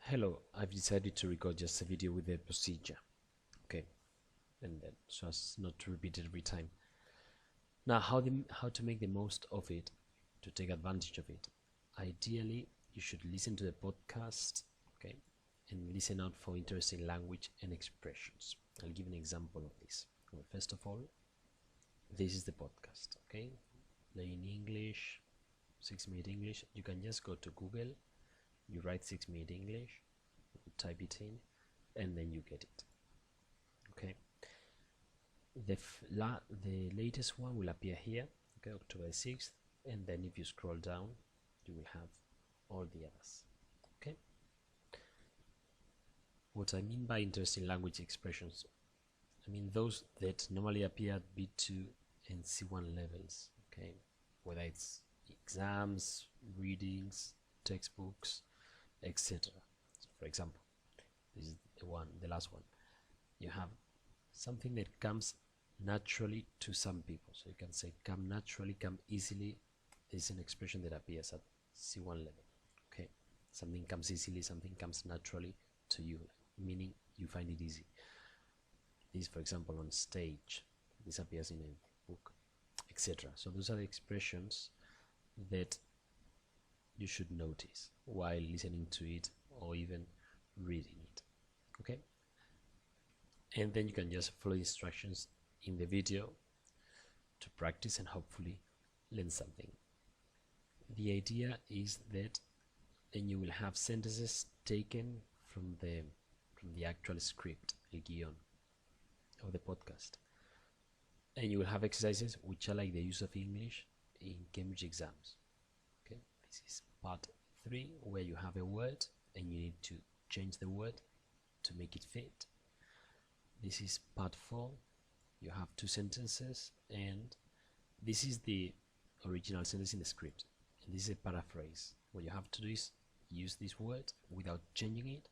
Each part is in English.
Hello, I've decided to record just a video with the procedure, okay, and then so as not to repeat it every time. Now, how to make the most of it, to take advantage of it. Ideally, you should listen to the podcast, okay, and listen out for interesting language and expressions. I'll give an example of this. Well, first of all, this is the podcast, okay, learning English, 6-minute English. You can just go to Google, you write 6-minute English, you type it in, and then you get it. Okay. The latest one will appear here, okay, October 6th, and then if you scroll down, you will have all the others. Okay. What I mean by interesting language expressions, I mean those that normally appear at B2 and C1 levels. Okay, whether it's exams, readings, textbooks, etc. So for example, this is the last one. You have something that comes naturally to some people. So you can say come naturally, come easily. This is an expression that appears at C1 level. Okay, something comes easily, something comes naturally to you, meaning you find it easy. This, for example, on stage, this appears in a book, etc. So those are the expressions that you should notice while listening to it or even reading it. Okay, and then you can just follow instructions in the video to practice and hopefully learn something. The idea is that then you will have sentences taken from the actual script, el guion of the podcast, and you will have exercises which are like the use of English in Cambridge exams. Okay, this is part 3, where you have a word and you need to change the word to make it fit. This is part 4, you have 2 sentences, and this is the original sentence in the script, and this is a paraphrase. What you have to do is use this word without changing it,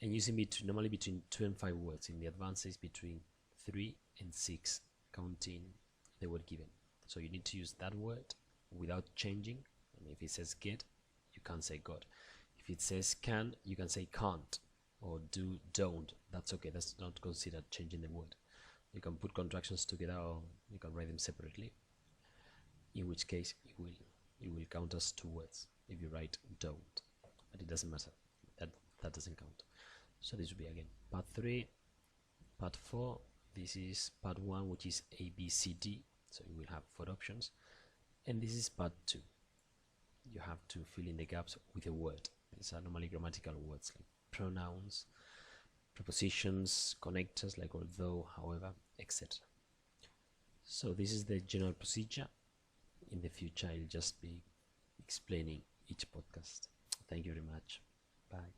and using it normally between 2 and 5 words. In the advanced is between 3 and 6, counting the word given. So you need to use that word without changing. And if it says get, you can't say got. If it says can, you can say can't, or do, don't. That's okay, that's not considered changing the word. You can put contractions together, or you can write them separately, in which case you will count as 2 words if you write don't, but it doesn't matter, that doesn't count. So this will be again part 3, part 4. This is part 1, which is A, B, C, D, so you will have 4 options, and this is part 2. You have to fill in the gaps with a word. These are normally grammatical words like pronouns, prepositions, connectors like although, however, etc. So this is the general procedure. In the future, I'll just be explaining each podcast. Thank you very much. Bye.